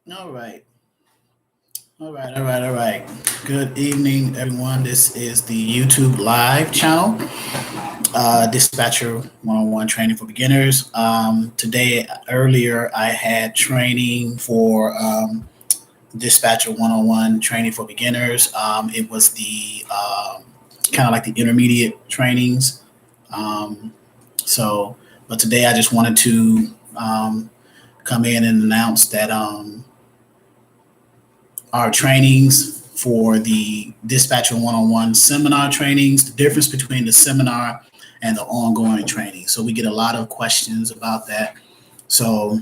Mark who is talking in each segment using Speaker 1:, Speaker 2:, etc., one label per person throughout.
Speaker 1: All right. All right. Good evening, everyone. This is the YouTube live channel, Dispatcher 101 Training for Beginners. Today, earlier, I had training for Dispatcher 101 Training for Beginners. It was the kind of like the intermediate trainings. Um, so, but today I just wanted to come in and announce that our trainings for the Dispatcher 101 seminar trainings, the difference between the seminar and the ongoing training. So we get a lot of questions about that. So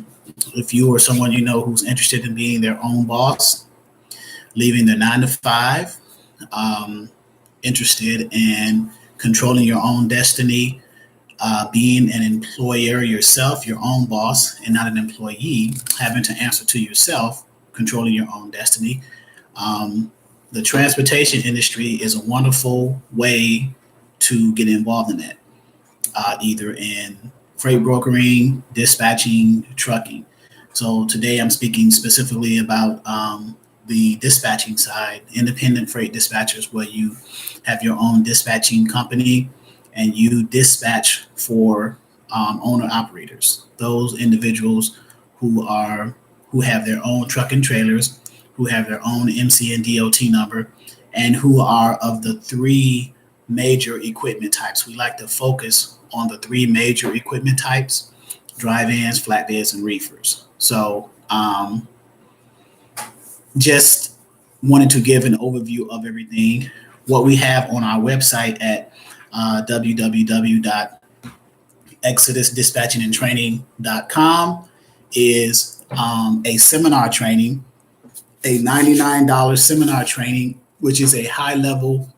Speaker 1: if you or someone you know who's interested in being their own boss, leaving their 9 to 5, um, interested in controlling your own destiny, being an employer yourself, your own boss, and not an employee, having to answer to yourself, controlling your own destiny. Um, the transportation industry is a wonderful way to get involved in that, either in freight brokering, dispatching, trucking. So today I'm speaking specifically about the dispatching side, independent freight dispatchers, where you have your own dispatching company and you dispatch for owner operators, those individuals who have their own truck and trailers, who have their own MC and DOT number, and who are of the three major equipment types. We like to focus on the three major equipment types: dry vans, flatbeds, and reefers. So just wanted to give an overview of everything, what we have on our website at www.exodusdispatchingandtraining.com is a seminar training, a $99 seminar training, which is a high level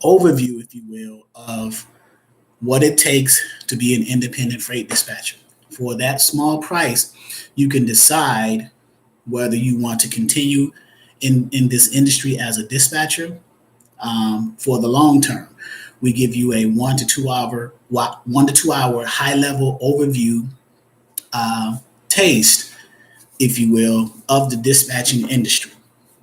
Speaker 1: overview, if you will, of what it takes to be an independent freight dispatcher. For that small price, you can decide whether you want to continue in this industry as a dispatcher for the long term. We give you a 1 to 2 hour high level overview, taste, if you will, of the dispatching industry,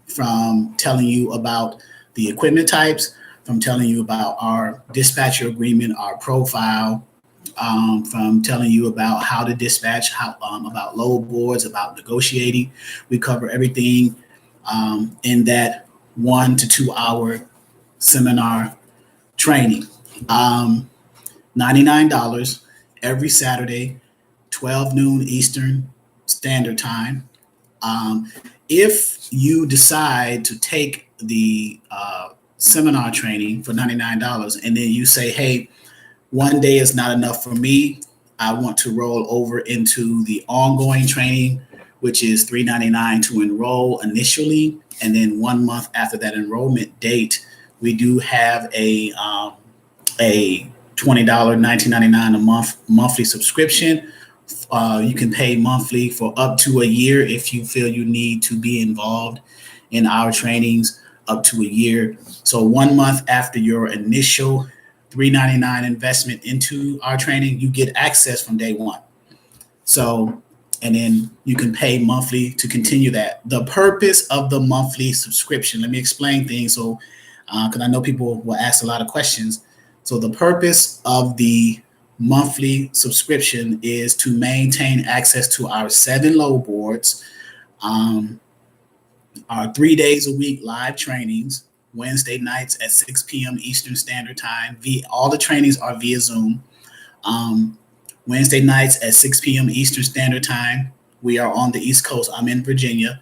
Speaker 1: from telling you about the equipment types, from telling you about our dispatcher agreement, our profile, from telling you about how to dispatch, about load boards, about negotiating. We cover everything in that 1 to 2 hour seminar training. $99 every Saturday, 12 noon Eastern Standard Time. If you decide to take the seminar training for $99 and then you say, hey, one day is not enough for me, I want to roll over into the ongoing training, which is $399 to enroll initially, and then 1 month after that enrollment date, we do have a $20, $19.99 a month monthly subscription. You can pay monthly for up to a year if you feel you need to be involved in our trainings, up to a year. So 1 month after your initial $399 investment into our training, you get access from day one. So, and then you can pay monthly to continue that. The purpose of the monthly subscription, let me explain things. So, because I know people will ask a lot of questions. So the purpose of the monthly subscription is to maintain access to our 7 load boards, our 3 days a week live trainings, Wednesday nights at 6 p.m. Eastern Standard Time. All the trainings are via Zoom. Wednesday nights at 6 p.m. Eastern Standard Time. We are on the East Coast. I'm in Virginia.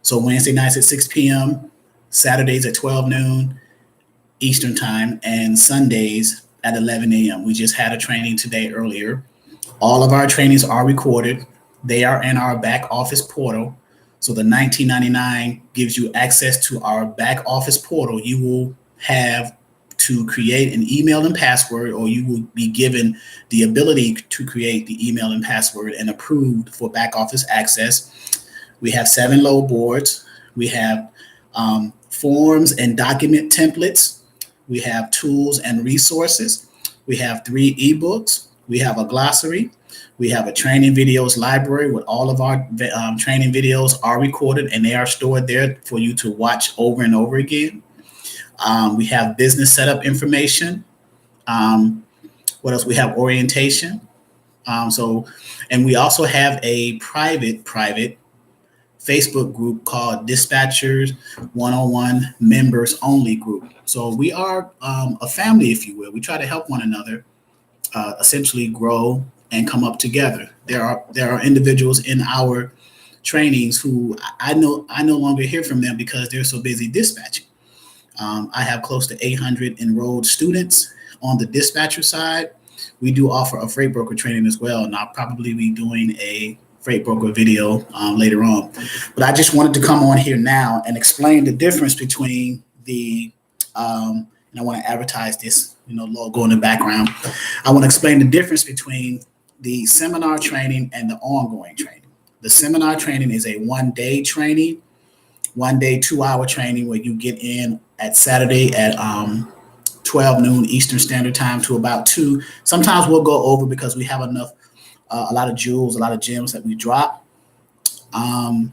Speaker 1: So Wednesday nights at 6 p.m., Saturdays at 12 noon Eastern Time, and Sundays at 11 a.m. We just had a training today earlier. All of our trainings are recorded. They are in our back office portal. So the $19.99 gives you access to our back office portal. You will have to create an email and password, or you will be given the ability to create the email and password and approved for back office access. We have 7 load boards. We have forms and document templates. We have tools and resources. We have 3 ebooks. We have a glossary. We have a training videos library with all of our training videos are recorded and they are stored there for you to watch over and over again. We have business setup information. What else? We have orientation. And we also have a private Facebook group called Dispatchers 101 Members Only Group. So we are a family, if you will. We try to help one another essentially grow and come up together. There are individuals in our trainings who I no longer hear from them because they're so busy dispatching. I have close to 800 enrolled students on the dispatcher side. We do offer a freight broker training as well, and I'll probably be doing a freight broker video later on. But I just wanted to come on here now and explain the difference between the, and I want to advertise this, logo in the background. I want to explain the difference between the seminar training and the ongoing training. The seminar training is a 1-day training, 1-day, 2-hour training where you get in at Saturday at 12 noon Eastern Standard Time to about 2. Sometimes we'll go over because we have enough, a lot of jewels, a lot of gems that we drop. And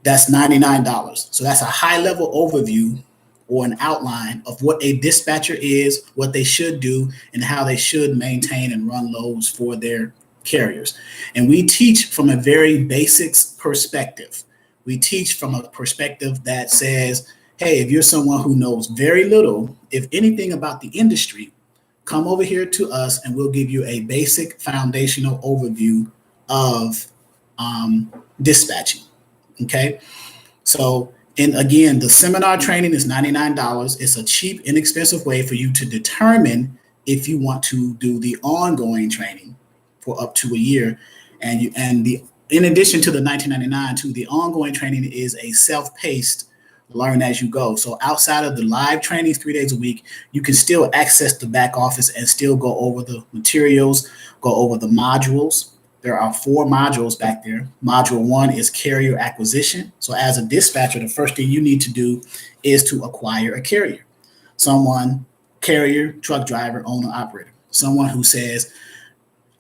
Speaker 1: that's $99. So that's a high level overview or an outline of what a dispatcher is, what they should do, and how they should maintain and run loads for their carriers. And we teach from a very basics perspective. We teach from a perspective that says, hey, if you're someone who knows very little, if anything about the industry, come over here to us and we'll give you a basic foundational overview of dispatching. Okay. So, and again, the seminar training is $99. It's a cheap, inexpensive way for you to determine if you want to do the ongoing training for up to a year. In addition to the $19.99 too, the ongoing training is a self-paced learn as you go. So outside of the live trainings 3 days a week, you can still access the back office and still go over the materials, go over the modules. There are 4 modules back there. Module 1 is carrier acquisition. So as a dispatcher, the first thing you need to do is to acquire a carrier. Someone, carrier, truck driver, owner, operator. Someone who says,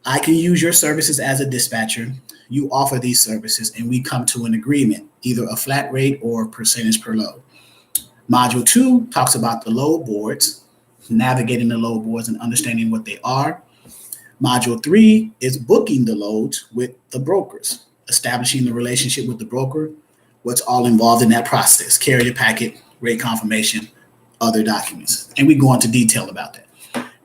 Speaker 1: I can use your services as a dispatcher. You offer these services and we come to an agreement, either a flat rate or percentage per load. Module 2 talks about the load boards, navigating the load boards and understanding what they are. Module 3 is booking the loads with the brokers, establishing the relationship with the broker, what's all involved in that process, carrier packet, rate confirmation, other documents. And we go into detail about that.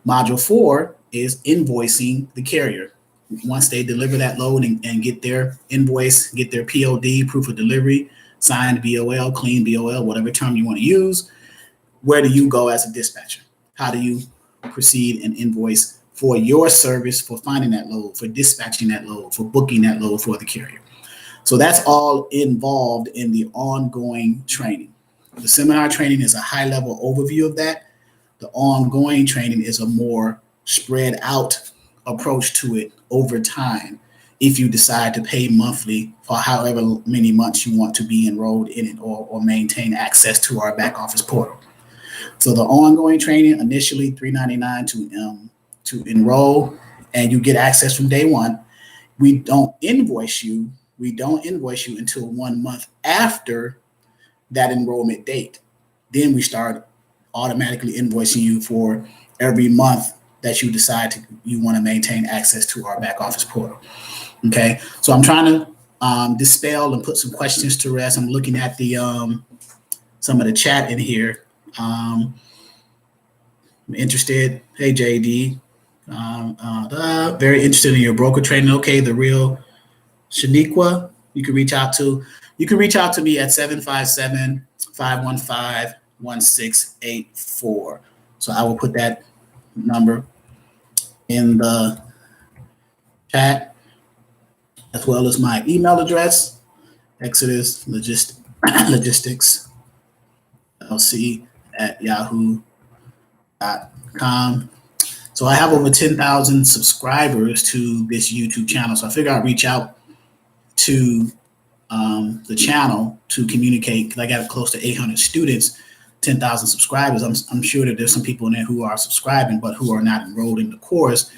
Speaker 1: Module 4 is invoicing the carrier. Once they deliver that load and get their invoice, get their POD, proof of delivery, signed BOL, clean BOL, whatever term you want to use, where do you go as a dispatcher? How do you proceed and invoice for your service, for finding that load, for dispatching that load, for booking that load for the carrier? So that's all involved in the ongoing training. The seminar training is a high-level overview of that. The ongoing training is a more spread out approach to it over time if you decide to pay monthly for however many months you want to be enrolled in it or maintain access to our back office portal. So the ongoing training, initially $399 to enroll, and you get access from day one. We don't invoice you until 1 month after that enrollment date. Then we start automatically invoicing you for every month that you decide you want to maintain access to our back office portal. Okay, so I'm trying to dispel and put some questions to rest. I'm looking at the some of the chat in here. I'm interested. Hey JD, very interested in your broker training. Okay, the real Shaniqua, you can reach out to me at 757-515-1684. So I will put that number in the chat, as well as my email address, exoduslogisticsllc@yahoo.com. So I have over 10,000 subscribers to this YouTube channel. So I figured I'd reach out to the channel to communicate, because I got close to 800 students 10,000 subscribers, I'm sure that there's some people in there who are subscribing, but who are not enrolled in the course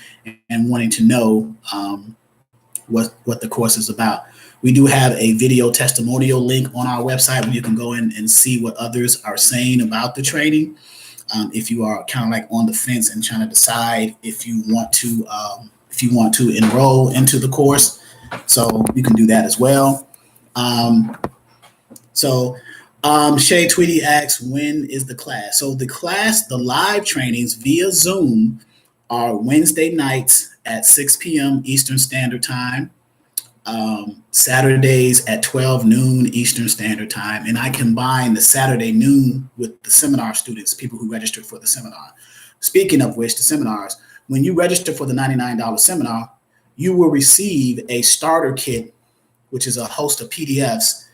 Speaker 1: and wanting to know what the course is about. We do have a video testimonial link on our website where you can go in and see what others are saying about the training. If you are kind of like on the fence and trying to decide if you want to enroll into the course, so you can do that as well. Shay Tweedy asks, when is the class? So the live trainings via Zoom are Wednesday nights at 6 p.m. Eastern Standard Time, Saturdays at 12 noon Eastern Standard Time, and I combine the Saturday noon with the seminar students, people who registered for the seminar. Speaking of which, the seminars, when you register for the $99 seminar, you will receive a starter kit, which is a host of PDFs,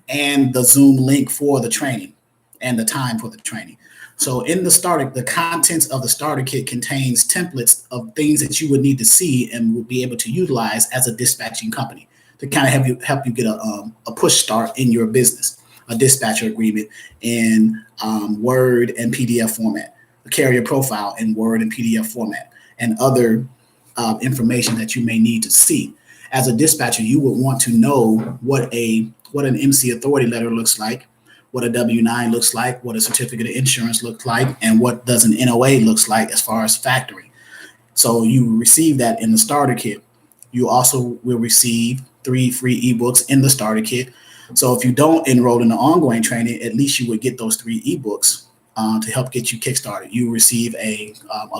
Speaker 1: and the Zoom link for the training and the time for the training. So in the contents of the starter kit contains templates of things that you would need to see and will be able to utilize as a dispatching company to kind of help you get a push start in your business, a dispatcher agreement in Word and PDF format, a carrier profile in Word and PDF format, and other information that you may need to see. As a dispatcher, you would want to know what an MC authority letter looks like, what a W-9 looks like, what a certificate of insurance looks like, and what does an NOA looks like as far as factoring. So you receive that in the starter kit. You also will receive 3 free ebooks in the starter kit. So if you don't enroll in the ongoing training, at least you would get those 3 ebooks to help get you kickstarted. You receive a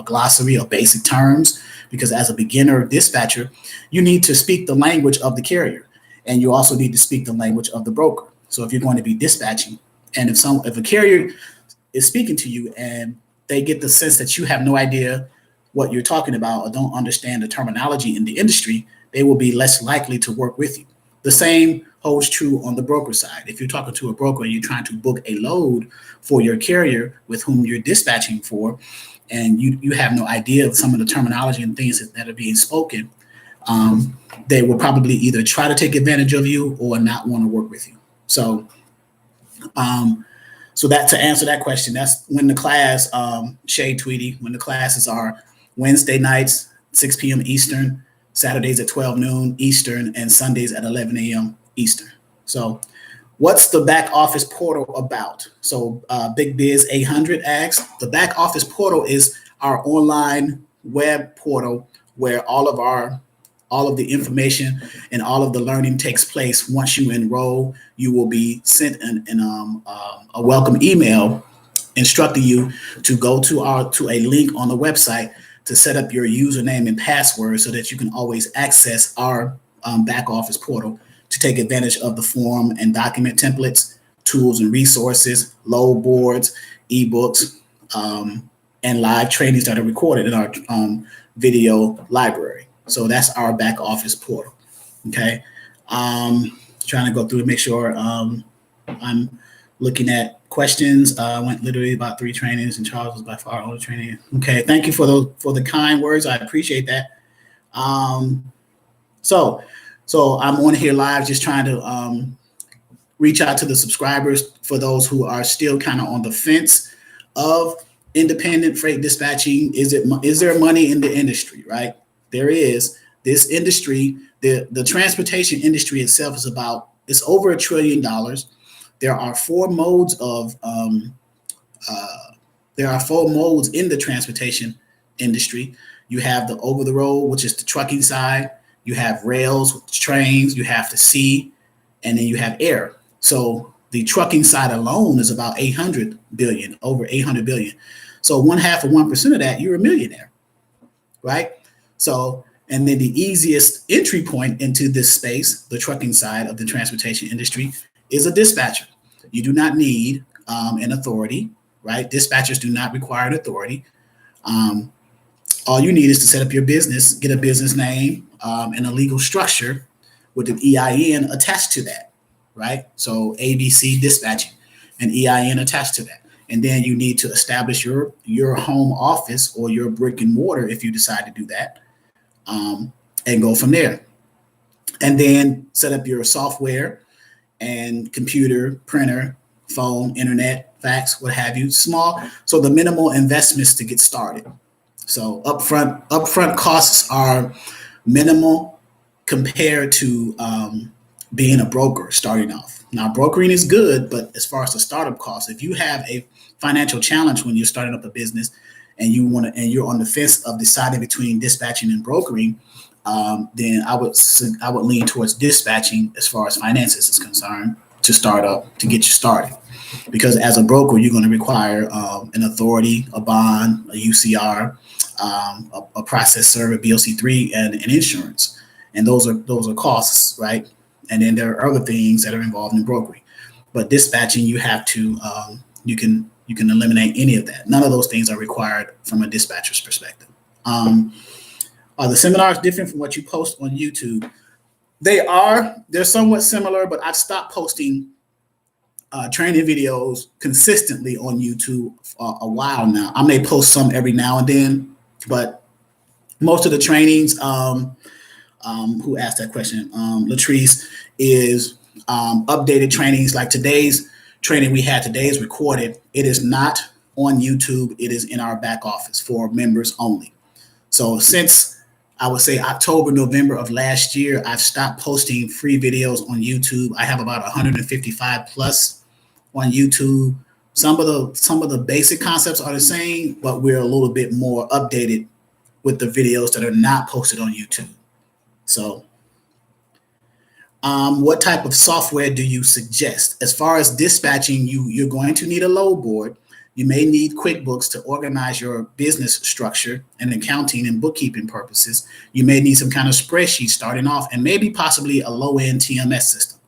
Speaker 1: glossary of basic terms, because as a beginner dispatcher, you need to speak the language of the carrier, and you also need to speak the language of the broker. So if you're going to be dispatching, and if a carrier is speaking to you and they get the sense that you have no idea what you're talking about or don't understand the terminology in the industry, they will be less likely to work with you. The same holds true on the broker side. If you're talking to a broker and you're trying to book a load for your carrier with whom you're dispatching for, and you have no idea of some of the terminology and things that are being spoken, they will probably either try to take advantage of you or not want to work with you. So that to answer that question, that's when the class, Shay Tweedy, when the classes are Wednesday nights, 6 p.m. Eastern, Saturdays at 12 noon Eastern, and Sundays at 11 a.m. Eastern. So what's the back office portal about? So Big Biz 800 asks, the back office portal is our online web portal where all of the information and all of the learning takes place. Once you enroll, you will be sent a welcome email instructing you to go to a link on the website to set up your username and password so that you can always access our back office portal to take advantage of the form and document templates, tools and resources, load boards, ebooks, and live trainings that are recorded in our video library. So that's our back office portal. Okay. Trying to go through and make sure I'm looking at questions. I went literally about 3 trainings, and Charles was by far only training. Okay. Thank you for the kind words. I appreciate that. So I'm on here live just trying to reach out to the subscribers for those who are still kind of on the fence of independent freight dispatching. Is there money in the industry, right? There is. This industry, the transportation industry itself it's over $1 trillion. There are 4 modes in the transportation industry. You have the over the road, which is the trucking side. You have rails, which is trains. You have the sea, and then you have air. So the trucking side alone is about over 800 billion. So 1/2 of 1% of that, you're a millionaire, right? So, and then the easiest entry point into this space, the trucking side of the transportation industry, is a dispatcher. You do not need an authority, right? Dispatchers do not require an authority. All you need is to set up your business, get a business name, and a legal structure with an EIN attached to that, right? So ABC Dispatching, an EIN attached to that. And then you need to establish your home office or your brick and mortar if you decide to do that, and go from there. And then set up your software and computer, printer, phone, internet, fax, what have you, small. So the minimal investments to get started. So upfront costs are minimal compared to being a broker starting off. Now, brokering is good, but as far as the startup costs, if you have a financial challenge when you're starting up a business and you're on the fence of deciding between dispatching and brokering, then I would lean towards dispatching as far as finances is concerned to start up to get you started. Because as a broker, you're going to require an authority, a bond, a UCR, a process server, BOC3, and insurance. And those are costs, right? And then there are other things that are involved in brokering. But dispatching, you have to you can eliminate any of that. None of those things are required from a dispatcher's perspective. Are the seminars different from what you post on YouTube? They're somewhat similar, but I've stopped posting training videos consistently on YouTube for a while now. I may post some every now and then, but most of the trainings, who asked that question? Latrice, is updated trainings. Like today's training we had today is recorded. It is not on YouTube. It is in our back office for members only. So since I would say October, November of last year, I've stopped posting free videos on YouTube. I have about 155 plus on YouTube. Some of the basic concepts are the same, but we're a little bit more updated with the videos that are not posted on YouTube. So what type of software do you suggest? As far as dispatching, you're going to need a load board. You may need QuickBooks to organize your business structure and accounting and bookkeeping purposes. You may need some kind of spreadsheet starting off, and maybe possibly a low-end TMS system,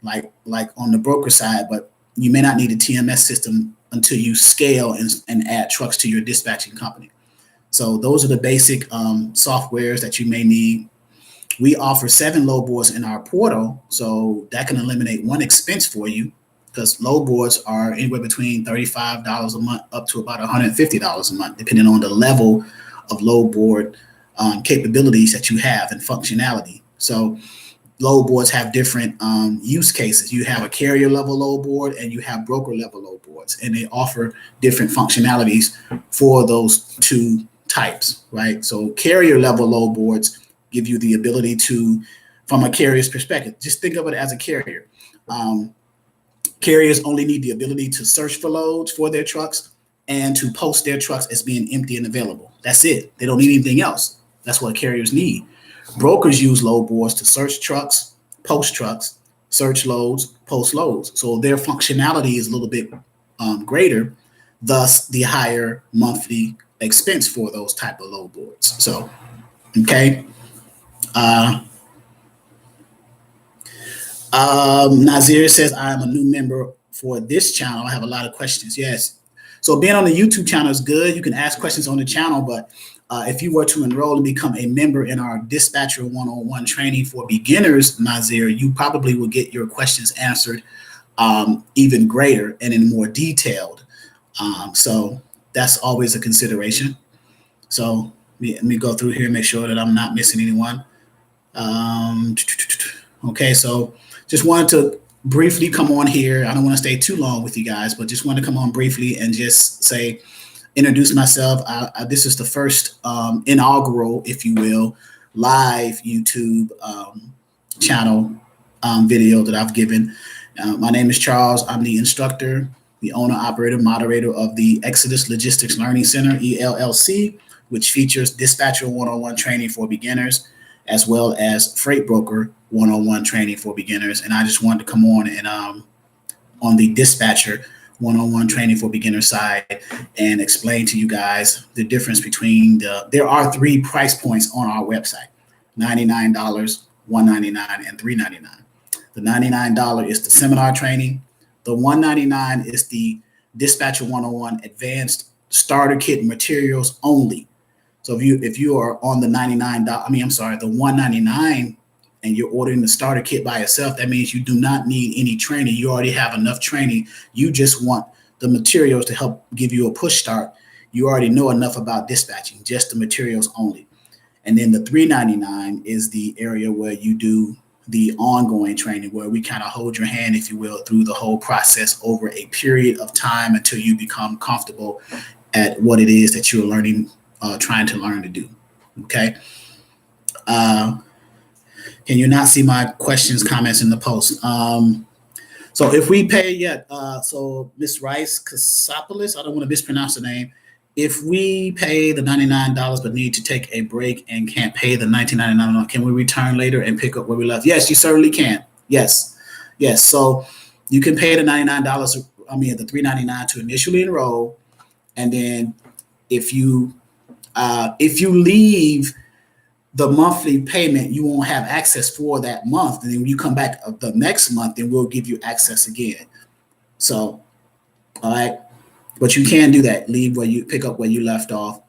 Speaker 1: like on the broker side, but you may not need a TMS system until you scale and add trucks to your dispatching company. So those are the basic softwares that you may need. We offer 7 load boards in our portal, so that can eliminate one expense for you, because load boards are anywhere between $35 a month up to about $150 a month, depending on the level of load board capabilities that you have and functionality. So load boards have different use cases. You have a carrier level load board and you have broker level load boards, and they offer different functionalities for those two types, right? So carrier level load boards give you the ability to, from a carrier's perspective, just think of it as a carrier. Carriers only need the ability to search for loads for their trucks and to post their trucks as being empty and available. That's it. They don't need anything else. That's what carriers need. Brokers use load boards to search trucks, post trucks, search loads, post loads. So their functionality is a little bit greater, thus the higher monthly expense for those type of load boards. So, okay. Nazir says, I am a new member for this channel. I have a lot of questions. Yes. So being on the YouTube channel is good. You can ask questions on the channel, but if you were to enroll and become a member in our Dispatcher 101 training for beginners, Nazir, you probably will get your questions answered even greater and in more detailed. So that's always a consideration. So let me go through here and make sure that I'm not missing anyone. Okay, so just wanted to briefly come on here. I don't want to stay too long with you guys, but just wanted to come on briefly and just say, introduce myself. This is the first inaugural, if you will, live YouTube channel video that I've given. My name is Charles. I'm the instructor, the owner, operator, moderator of the Exodus Logistics Learning Center, ELLC, which features Dispatcher 101 training for beginners, as well as Freight Broker 101 training for beginners. And I just wanted to come on and on the Dispatcher 101 training for beginner side and explain to you guys the difference between there are 3 price points on our website: $99, $199, and $399. The $99 is the seminar training. The $199 is the Dispatcher 101 advanced starter kit materials only. So if you are on the the $199 and you're ordering the starter kit by itself, that means you do not need any training. You already have enough training. You just want the materials to help give you a push start. You already know enough about dispatching, just the materials only. And then the $399 is the area where you do the ongoing training, where we kind of hold your hand, if you will, through the whole process over a period of time until you become comfortable at what it is that you're learning, trying to learn to do. Okay. Can you not see my questions, comments in the post? So if we pay so Miss Rice Casopoulos, I don't want to mispronounce the name. If we pay the $99 but need to take a break and can't pay the $19.99, can we return later and pick up where we left? Yes, you certainly can. Yes. So you can pay the $99, the $3.99 to initially enroll, and then if you leave the monthly payment, you won't have access for that month. And then when you come back the next month, then we'll give you access again. So, all right. But you can do that. Leave where you pick up where you left off.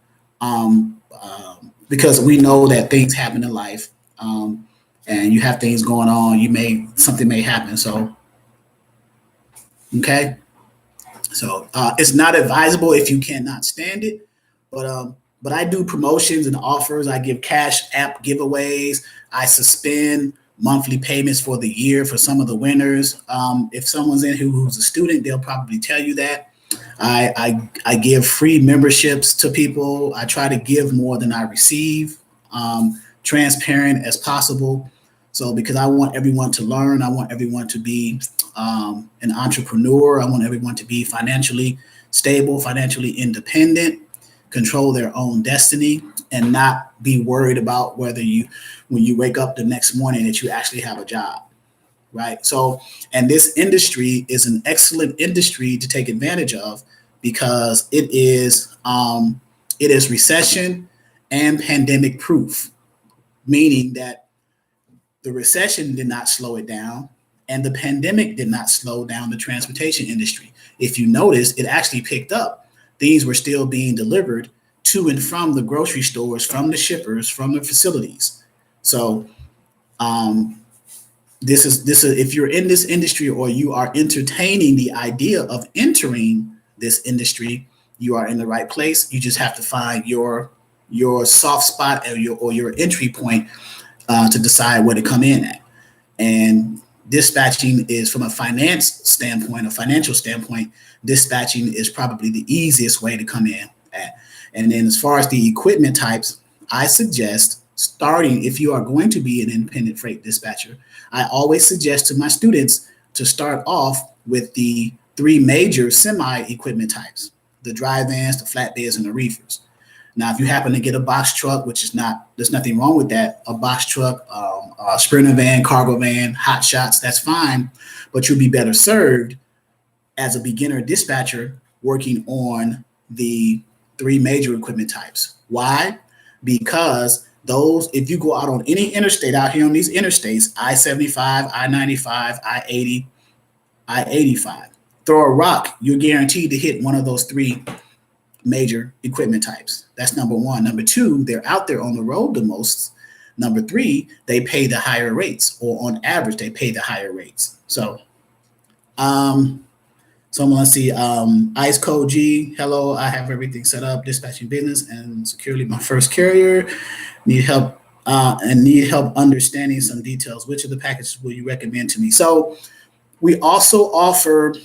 Speaker 1: Because we know that things happen in life. And you have things going on. Something may happen. So, okay. So it's not advisable if you cannot stand it. But I do promotions and offers. I give cash app giveaways. I suspend monthly payments for the year for some of the winners. If someone's in who's a student, they'll probably tell you that. I give free memberships to people. I try to give more than I receive, transparent as possible. So because I want everyone to learn, I want everyone to be an entrepreneur. I want everyone to be financially stable, financially independent, control their own destiny, and not be worried about when you wake up the next morning, that you actually have a job, right? So, and this industry is an excellent industry to take advantage of, because it is recession and pandemic proof, meaning that the recession did not slow it down, and the pandemic did not slow down the transportation industry. If you notice, it actually picked up. Things were still being delivered to and from the grocery stores, from the shippers, from the facilities. So this is if you're in this industry, or you are entertaining the idea of entering this industry, you are in the right place. You just have to find your soft spot, or your entry point to decide where to come in at. And dispatching is, from a financial standpoint, dispatching is probably the easiest way to come in at. And then as far as the equipment types, I suggest starting, if you are going to be an independent freight dispatcher, I always suggest to my students to start off with the 3 major semi equipment types: the dry vans, the flatbeds, and the reefers. Now, if you happen to get a box truck, there's nothing wrong with that. A box truck, a sprinter van, cargo van, hot shots, that's fine. But you'll be better served as a beginner dispatcher working on the 3 major equipment types. Why? Because if you go out on any interstate out here on these interstates, I-75, I-95, I-80, I-85, throw a rock, you're guaranteed to hit one of those 3 major equipment types. That's number 1. Number 2, they're out there on the road the most. Number 3, they pay the higher rates, or on average, they pay the higher rates. So, someone, let's see, Ice Code G, hello, I have everything set up, dispatching business and securely my first carrier. Need help understanding some details. Which of the packages will you recommend to me? So we also offer,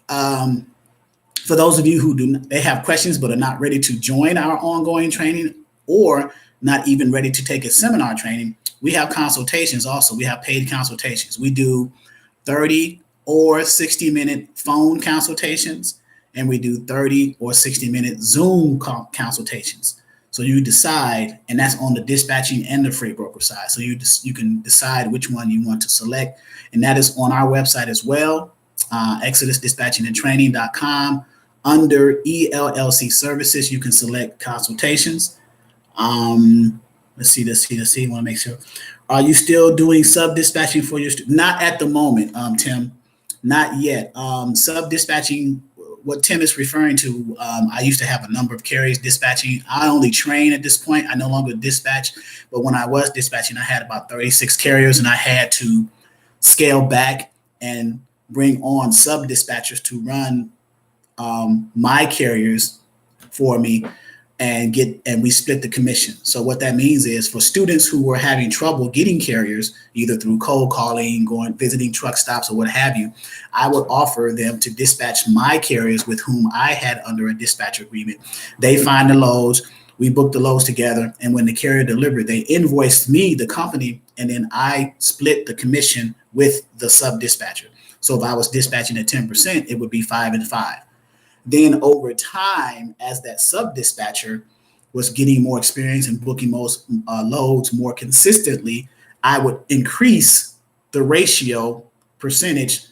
Speaker 1: for those of you who they have questions but are not ready to join our ongoing training, or not even ready to take a seminar training, we have consultations also. We have paid consultations. We do 30 or 60-minute phone consultations, and we do 30 or 60-minute Zoom consultations. So you decide, and that's on the dispatching and the freight broker side. So you can decide which one you want to select, and that is on our website as well, exodusdispatchingandtraining.com. Under ELLC services, you can select consultations. Let's see. I want to make sure. Are you still doing sub dispatching for your students? Not at the moment, Tim. Not yet. Sub dispatching, what Tim is referring to, I used to have a number of carriers dispatching. I only train at this point. I no longer dispatch. But when I was dispatching, I had about 36 carriers, and I had to scale back and bring on sub dispatchers to run my carriers for me. and we split the commission. So what that means is for students who were having trouble getting carriers, either through cold calling, visiting truck stops or what have you, I would offer them to dispatch my carriers with whom I had under a dispatcher agreement. They find the loads, we booked the loads together, and when the carrier delivered, they invoiced me, the company, and then I split the commission with the sub dispatcher. So if I was dispatching at 10%, it would be 5 and 5. Then over time, as that sub dispatcher was getting more experience and booking most loads more consistently, I would increase the ratio percentage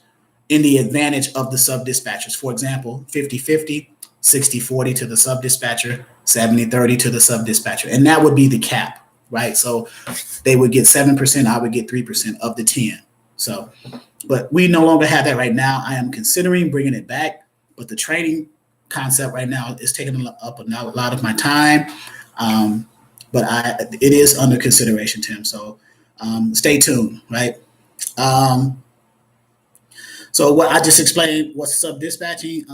Speaker 1: in the advantage of the sub dispatchers. For example, 50-50, 60-40 to the sub dispatcher, 70-30 to the sub dispatcher. And that would be the cap, right? So they would get 7%, I would get 3% of the 10. So, but we no longer have that right now. I am considering bringing it back, but the training concept right now is taking up a lot of my time. But it is under consideration, Tim. So stay tuned, right? So what I just explained, what's sub dispatching?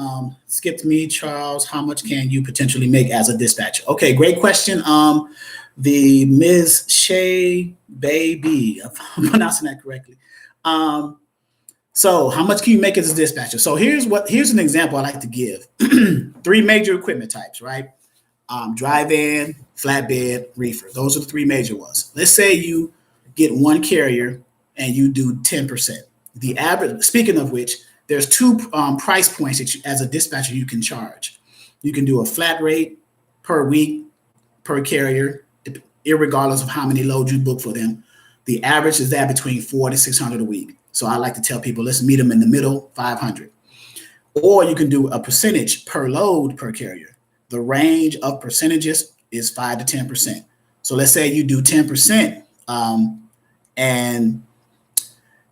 Speaker 1: Skip me, Charles. How much can you potentially make as a dispatcher? Okay, great question. The Ms. Shea Baby, if I'm pronouncing that correctly. So how much can you make as a dispatcher? So here's an example I like to give. 3 major equipment types, right? Dry van, flatbed, reefer. Those are the 3 major ones. Let's say you get one carrier and you do 10%. The average, speaking of which, there's 2 price points that as a dispatcher you can charge. You can do a flat rate per week per carrier, irregardless of how many loads you book for them. The average is that between $400 to $600 a week. So I like to tell people, let's meet them in the middle, 500. Or you can do a percentage per load per carrier. The range of percentages is 5 to 10%. So let's say you do 10%, and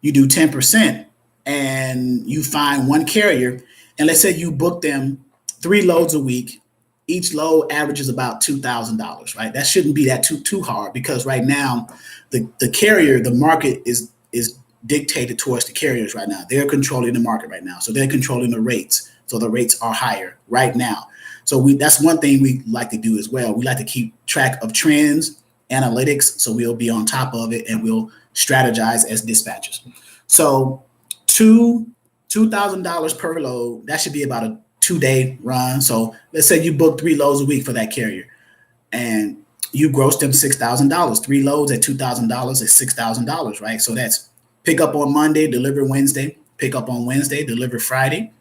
Speaker 1: you do 10%, and you find one carrier, and let's say you book them 3 loads a week. Each load averages about $2,000, right? That shouldn't be that too hard, because right now the carrier, the market is dictated towards the carriers right now. They're controlling the market right now. So they're controlling the rates. So the rates are higher right now. So that's one thing we like to do as well. We like to keep track of trends, analytics, so we'll be on top of it and we'll strategize as dispatchers. So $2,000 per load, that should be about a 2-day run. So let's say you book 3 loads a week for that carrier and you gross them $6,000. 3 loads at $2,000 is $6,000, right? So that's pick up on Monday, deliver Wednesday, pick up on Wednesday, deliver Friday,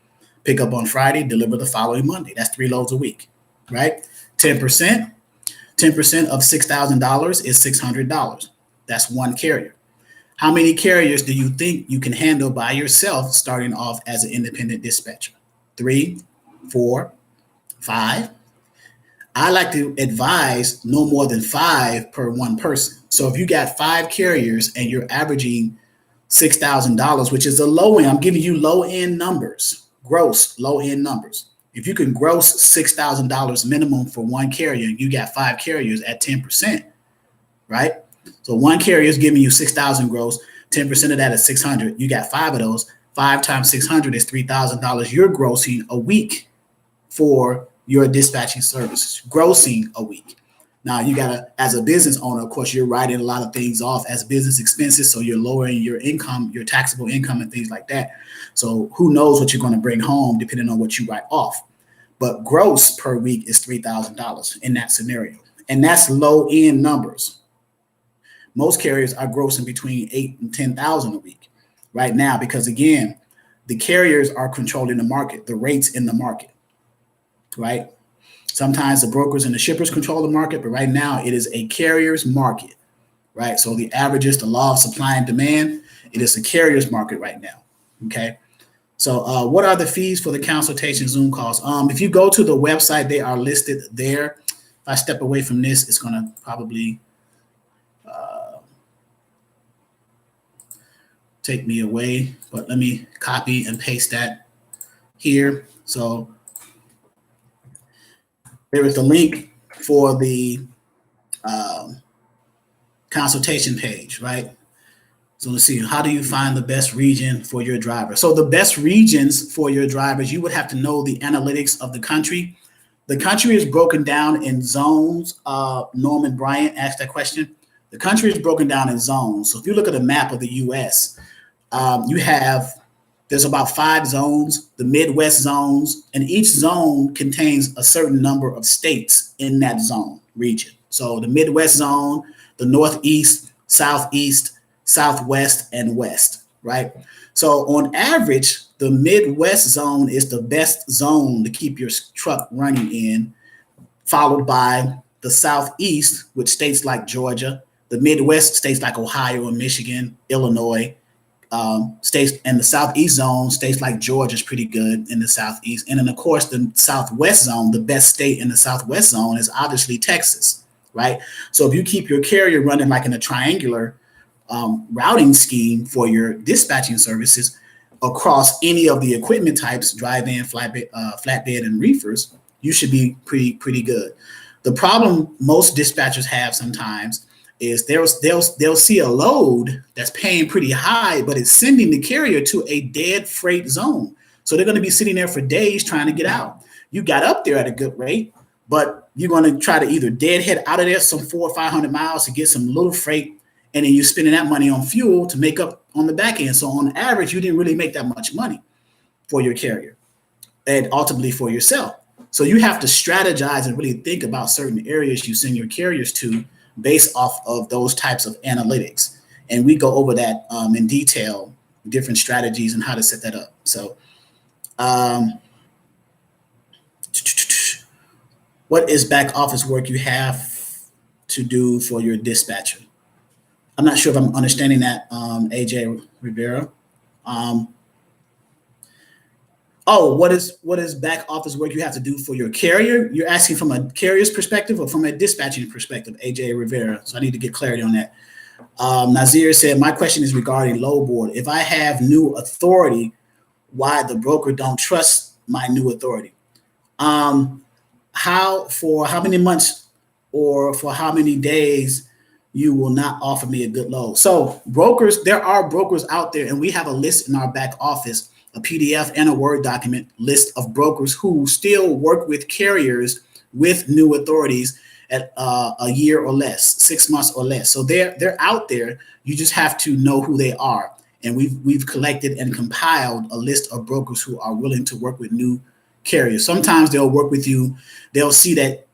Speaker 1: pick up on Friday, deliver the following Monday. That's 3 loads a week, right? 10% of $6,000 is $600. That's one carrier. How many carriers do you think you can handle by yourself starting off as an independent dispatcher? 3, 4, 5? I like to advise no more than 5 per one person. So if you got 5 carriers and you're averaging $6,000, which is a low end, I'm giving you low end numbers, gross low end numbers. If you can gross $6,000 minimum for one carrier, you got 5 carriers at 10%, right? So one carrier is giving you 6,000 gross, 10% of that is 600. You got 5 of those. 5 times 600 is $3,000. You're grossing a week for your dispatching services, grossing a week. Now you gotta, as a business owner, of course, you're writing a lot of things off as business expenses. So you're lowering your income, your taxable income and things like that. So who knows what you're going to bring home depending on what you write off. But gross per week is $3,000 in that scenario. And that's low end numbers. Most carriers are grossing between 8 and 10,000 a week right now, because again, the carriers are controlling the market, the rates in the market, right? Sometimes the brokers and the shippers control the market, but right now it is a carrier's market, right? So the average is the law of supply and demand. It is a carrier's market right now, okay? So what are the fees for the consultation Zoom calls? If you go to the website, they are listed there. If I step away from this, it's going to probably take me away, but let me copy and paste that here. So there is the link for the consultation page, right? So let's see, how do you find the best region for your driver? So the best regions for your drivers, you would have to know the analytics of the country. The country is broken down in zones. Norman Bryant asked that question. The country is broken down in zones. So if you look at a map of the U.S., there's about 5 zones, the Midwest zones, and each zone contains a certain number of states in that zone region. So the Midwest zone, the Northeast, Southeast, Southwest, and West, right? So on average, the Midwest zone is the best zone to keep your truck running in, followed by the Southeast, with states like Georgia, the Midwest, states like Ohio and Michigan, Illinois, states, and the Southeast zone, states like Georgia is pretty good in the Southeast. And then, of course, the Southwest zone, the best state in the Southwest zone is obviously Texas, right? So if you keep your carrier running like in a triangular routing scheme for your dispatching services across any of the equipment types, drive-in, flatbed, and reefers, you should be pretty good. The problem most dispatchers have sometimes is they'll see a load that's paying pretty high, but it's sending the carrier to a dead freight zone. So they're going to be sitting there for days trying to get out. You got up there at a good rate, but you're going to try to either deadhead out of there some 400 or 500 miles to get some little freight, and then you're spending that money on fuel to make up on the back end. So on average, you didn't really make that much money for your carrier and ultimately for yourself. So you have to strategize and really think about certain areas you send your carriers to based off of those types of analytics. And we go over that in detail, different strategies and how to set that up. So what is back office work you have to do for your dispatcher? I'm not sure if I'm understanding that, AJ Rivera. What is back office work you have to do for your carrier? You're asking from a carrier's perspective or from a dispatching perspective, AJ Rivera. So I need to get clarity on that. Nazir said, my question is regarding load board. If I have new authority, why the broker don't trust my new authority? For how many months or for how many days you will not offer me a good load? So brokers, there are brokers out there, and we have a list in our back office, a PDF and a Word document list of brokers who still work with carriers with new authorities at a year or less, 6 months or less. So they're out there. You just have to know who they are. And we've collected and compiled a list of brokers who are willing to work with new carriers. Sometimes they'll work with you. They'll see that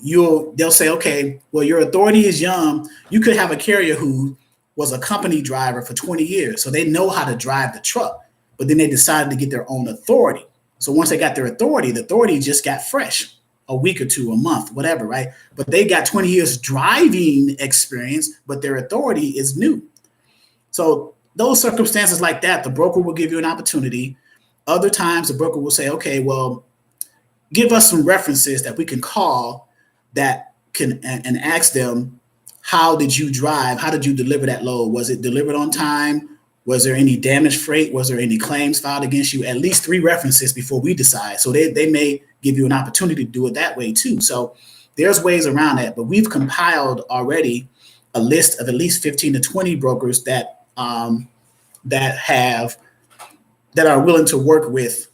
Speaker 1: they'll say, okay, well, your authority is young. You could have a carrier who was a company driver for 20 years. So they know how to drive the truck, but then they decided to get their own authority. So once they got their authority, the authority just got fresh, a week or two, a month, whatever, right? But they got 20 years driving experience, but their authority is new. So those circumstances like that, the broker will give you an opportunity. Other times the broker will say, okay, well, give us some references that we can call that can and ask them, how did you drive? How did you deliver that load? Was it delivered on time? Was there any damaged freight? Was there any claims filed against you? At least 3 references before we decide. So they may give you an opportunity to do it that way too. So there's ways around that, but we've compiled already a list of at least 15 to 20 brokers that are willing to work with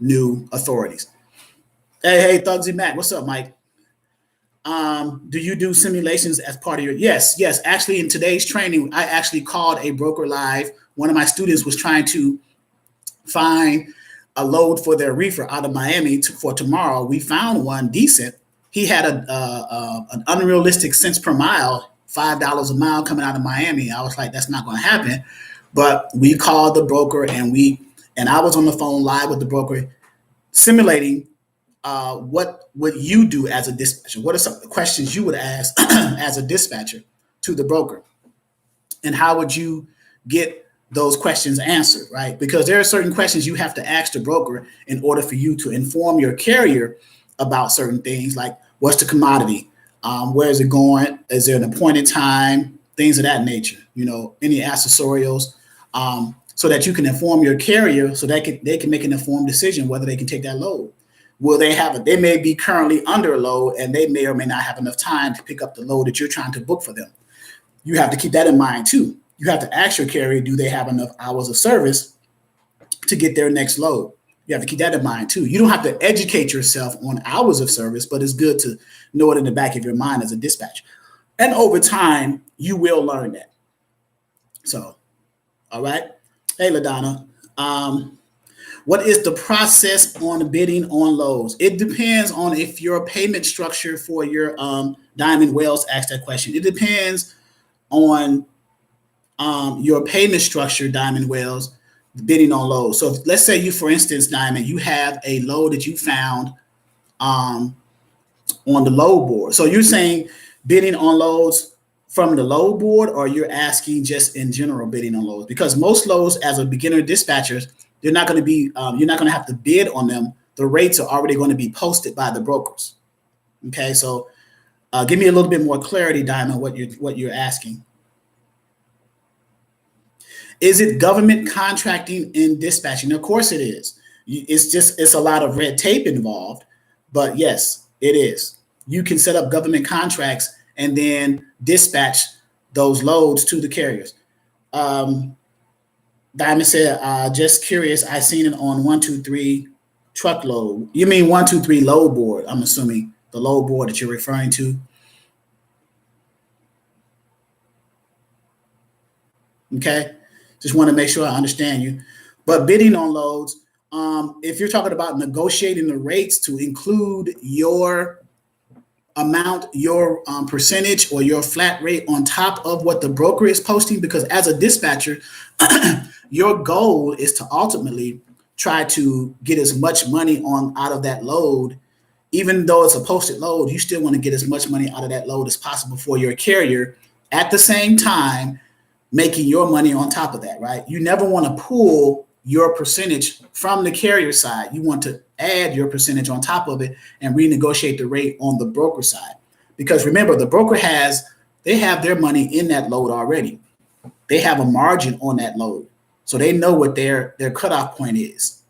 Speaker 1: new authorities. Hey, Thugsy Mac, what's up, Mike? Do you do simulations as part of your? Yes. Actually, in today's training, I actually called a broker live. One of my students was trying to find a load for their reefer out of Miami for tomorrow. We found one decent. He had an unrealistic cents per mile, $5 a mile coming out of Miami. I was like, that's not going to happen. But we called the broker and I was on the phone live with the broker simulating what would you do as a dispatcher? What are some of the questions you would ask as a dispatcher to the broker? And how would you get those questions answered, right? Because there are certain questions you have to ask the broker in order for you to inform your carrier about certain things, like what's the commodity? Where is it going? Is there an appointed time? Things of that nature, any accessorials, so that you can inform your carrier so they can make an informed decision whether they can take that load. Will they they may be currently under a load and they may or may not have enough time to pick up the load that you're trying to book for them. You have to keep that in mind too. You have to ask your carrier, do they have enough hours of service to get their next load? You have to keep that in mind too. You don't have to educate yourself on hours of service, but it's good to know it in the back of your mind as a dispatcher. And over time, you will learn that. So, all right. Hey, LaDonna. What is the process on bidding on loads? It depends on if your payment structure for your Diamond Wells asked that question. It depends on your payment structure, Diamond Wells, bidding on loads. So let's say you, for instance, Diamond, you have a load that you found on the load board. So you're saying bidding on loads from the load board, or you're asking just in general bidding on loads? Because most loads, as a beginner dispatchers, they're not going to be, you're not going to have to bid on them. The rates are already going to be posted by the brokers. Okay, so give me a little bit more clarity, Diamond, what you're asking. Is it government contracting in dispatching? Of course it is. It's a lot of red tape involved, but yes, it is. You can set up government contracts and then dispatch those loads to the carriers. Diamond said, just curious, I seen it on 123 truckload. You mean 123 load board, I'm assuming, the load board that you're referring to. Okay, just want to make sure I understand you. But bidding on loads, if you're talking about negotiating the rates to include your amount, your percentage, or your flat rate on top of what the broker is posting, because as a dispatcher, your goal is to ultimately try to get as much money out of that load. Even though it's a posted load, you still want to get as much money out of that load as possible for your carrier, at the same time making your money on top of that, right? You never want to pull your percentage from the carrier side. You want to add your percentage on top of it and renegotiate the rate on the broker side. Because remember, the broker they have their money in that load already. They have a margin on that load. So they know what their cutoff point is.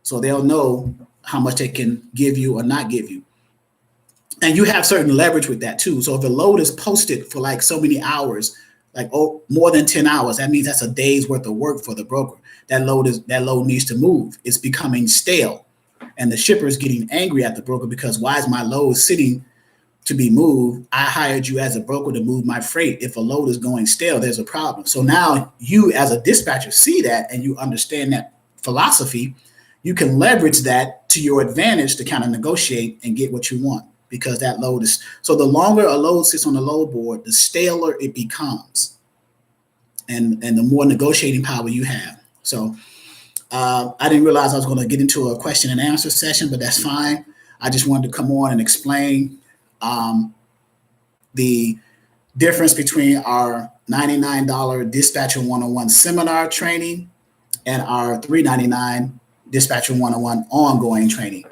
Speaker 1: So they'll know how much they can give you or not give you. And you have certain leverage with that too. So if a load is posted for like so many hours, like more than 10 hours, that means that's a day's worth of work for the broker. That load needs to move. It's becoming stale. And the shipper is getting angry at the broker because why is my load sitting to be moved? I hired you as a broker to move my freight. If a load is going stale, there's a problem. So now you as a dispatcher see that and you understand that philosophy. You can leverage that to your advantage to kind of negotiate and get what you want, because that load is, so the longer a load sits on the load board, the staler it becomes and the more negotiating power you have. So I didn't realize I was going to get into a question and answer session, but that's fine. I just wanted to come on and explain the difference between our $99 Dispatcher 101 seminar training and our $399 Dispatcher 101 ongoing training,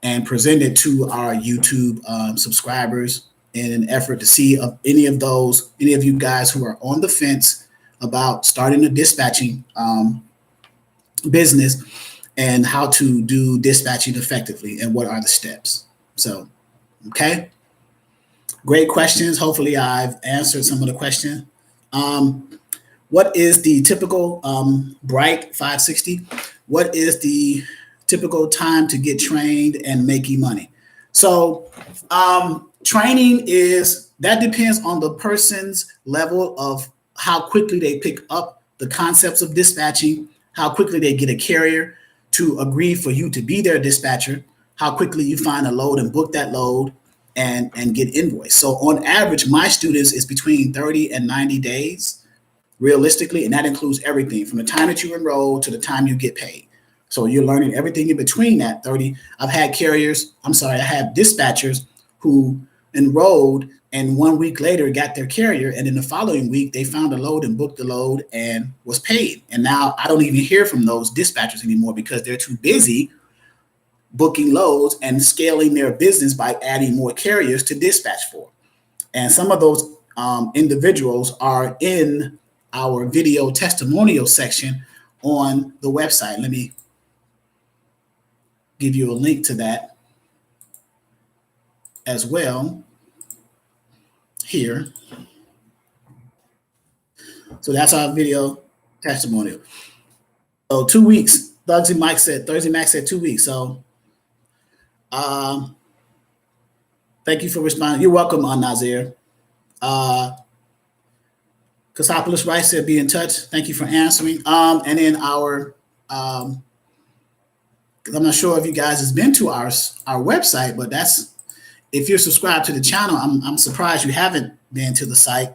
Speaker 1: and present it to our YouTube subscribers in an effort to see if any of you guys who are on the fence about starting a dispatching business and how to do dispatching effectively and what are the steps. So, okay. Great questions. Hopefully I've answered some of the questions. What is the typical Bright 560? What is the typical time to get trained and making money? So training that depends on the person's level of how quickly they pick up the concepts of dispatching, how quickly they get a carrier to agree for you to be their dispatcher, how quickly you find a load and book that load and get invoiced. So on average, my students is between 30 and 90 days realistically, and that includes everything from the time that you enroll to the time you get paid. So you're learning everything in between that 30. I have dispatchers who enrolled and 1 week later got their carrier, and in the following week they found a load and booked the load and was paid. And now I don't even hear from those dispatchers anymore because they're too busy booking loads and scaling their business by adding more carriers to dispatch for. And some of those individuals are in our video testimonial section on the website. Let me give you a link to that as well here. So that's our video testimonial. So 2 weeks Thursday Max said 2 weeks. So thank you for responding. You're welcome, Nazir. Casopolis Rice said, be in touch. Thank you for answering. And then our, I'm not sure if you guys has been to our website, but if you're subscribed to the channel, I'm surprised you haven't been to the site,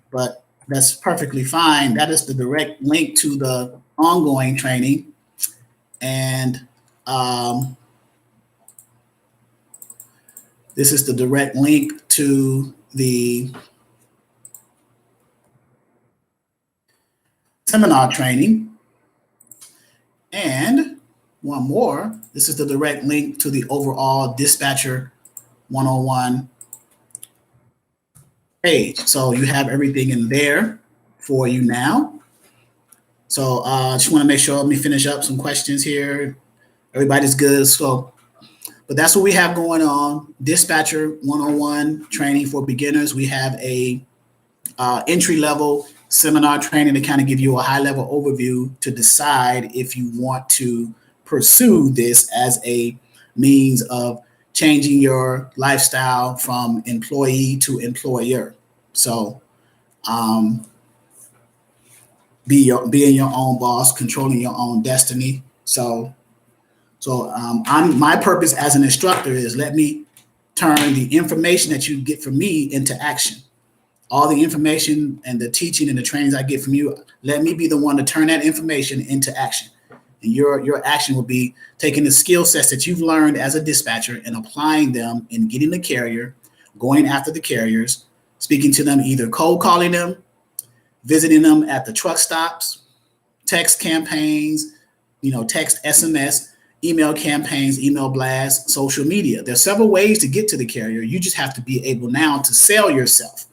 Speaker 1: but that's perfectly fine. That is the direct link to the ongoing training. And this is the direct link to the seminar training. And one more, this is the direct link to the overall Dispatcher 101 page. So you have everything in there for you now. So I just want to make sure, let me finish up some questions here. Everybody's good. So, but that's what we have going on. Dispatcher 101 training for beginners. We have a entry-level seminar training to kind of give you a high-level overview to decide if you want to pursue this as a means of changing your lifestyle from employee to employer. So being your own boss, controlling your own destiny. So my purpose as an instructor is let me turn the information that you get from me into action. All the information and the teaching and the trainings I get from you, let me be the one to turn that information into action. And your action will be taking the skill sets that you've learned as a dispatcher and applying them in getting the carrier, going after the carriers, speaking to them, either cold calling them, visiting them at the truck stops, text campaigns, text, SMS, email campaigns, email blasts, social media. There's several ways to get to the carrier. You just have to be able now to sell yourself,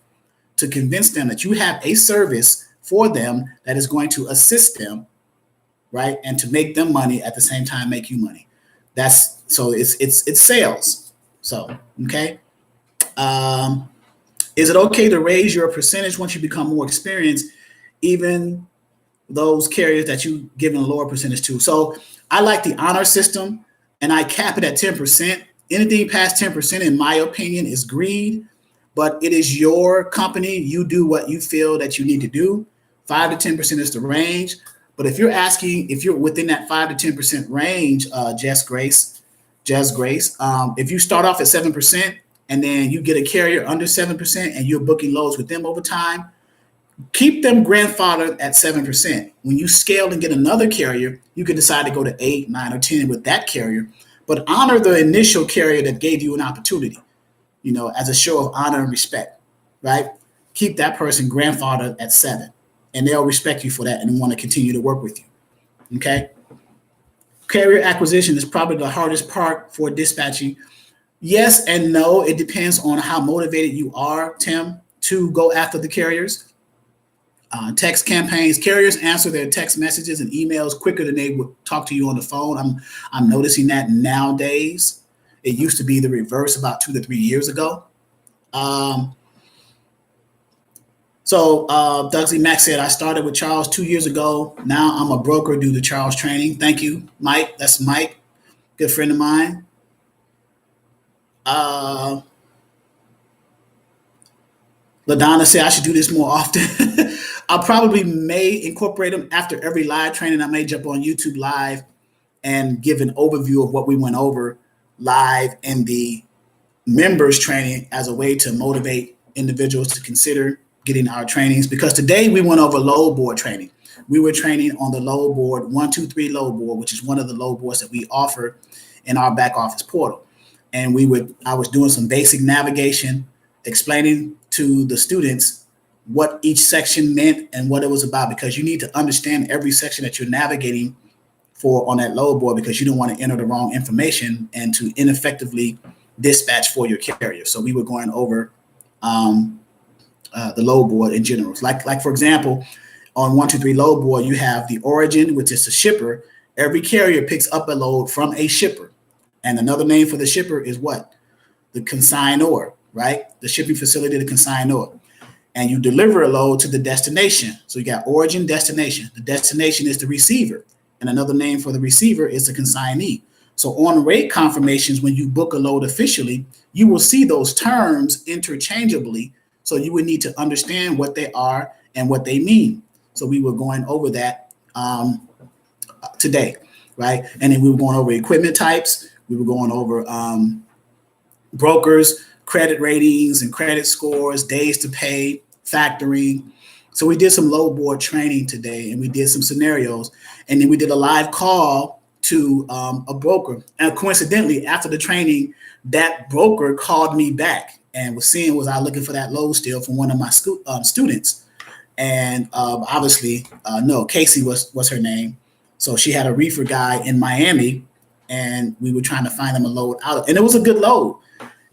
Speaker 1: to convince them that you have a service for them that is going to assist them, right? And to make them money at the same time, make you money. It's sales. So, okay. Is it okay to raise your percentage once you become more experienced, even those carriers that you give a lower percentage to? So I like the honor system, and I cap it at 10%. Anything past 10%, in my opinion, is greed, but it is your company. You do what you feel that you need to do. 5 to 10% is the range. But if you're within that 5 to 10% range, Jess Grace, if you start off at 7% and then you get a carrier under 7% and you're booking loads with them over time, keep them grandfathered at 7%. When you scale and get another carrier, you can decide to go to 8, 9, or 10 with that carrier, but honor the initial carrier that gave you an opportunity, as a show of honor and respect, right? Keep that person grandfathered at 7, and they'll respect you for that and want to continue to work with you, okay? Carrier acquisition is probably the hardest part for dispatching. Yes and no. It depends on how motivated you are, Tim, to go after the carriers. Text campaigns, carriers answer their text messages and emails quicker than they would talk to you on the phone. I'm noticing that nowadays. It used to be the reverse about 2 to 3 years ago. Dougsley Mack said, I started with Charles 2 years ago. Now I'm a broker due to Charles training. Thank you, Mike. That's Mike, good friend of mine. LaDonna said, I should do this more often. I probably may incorporate them after every live training. I may jump on YouTube live and give an overview of what we went over live in the members training as a way to motivate individuals to consider getting our trainings. Because today we went over load board training. We were training on the load board, 123 load board, which is one of the load boards that we offer in our back office portal. And I was doing some basic navigation, explaining to the students what each section meant and what it was about, because you need to understand every section that you're navigating for on that load board, because you don't want to enter the wrong information and to ineffectively dispatch for your carrier. So we were going over the load board in general. Like for example, on 123 load board, you have the origin, which is the shipper. Every carrier picks up a load from a shipper. And another name for the shipper is what? The consignor, right? The shipping facility, the consignor. And you deliver a load to the destination. So you got origin, destination. The destination is the receiver. and another name for the receiver is the consignee. So on rate confirmations, when you book a load officially, you will see those terms interchangeably. So you would need to understand what they are and what they mean. So we were going over that today, right? And then we were going over equipment types. We were going over brokers, credit ratings and credit scores, days to pay, factoring. So we did some load board training today, and we did some scenarios, and then we did a live call to a broker. And coincidentally, after the training, that broker called me back and was seeing was I looking for that load still from one of my students. And obviously, no, Casey was her name. So she had a reefer guy in Miami, and we were trying to find them a load out, and it was a good load.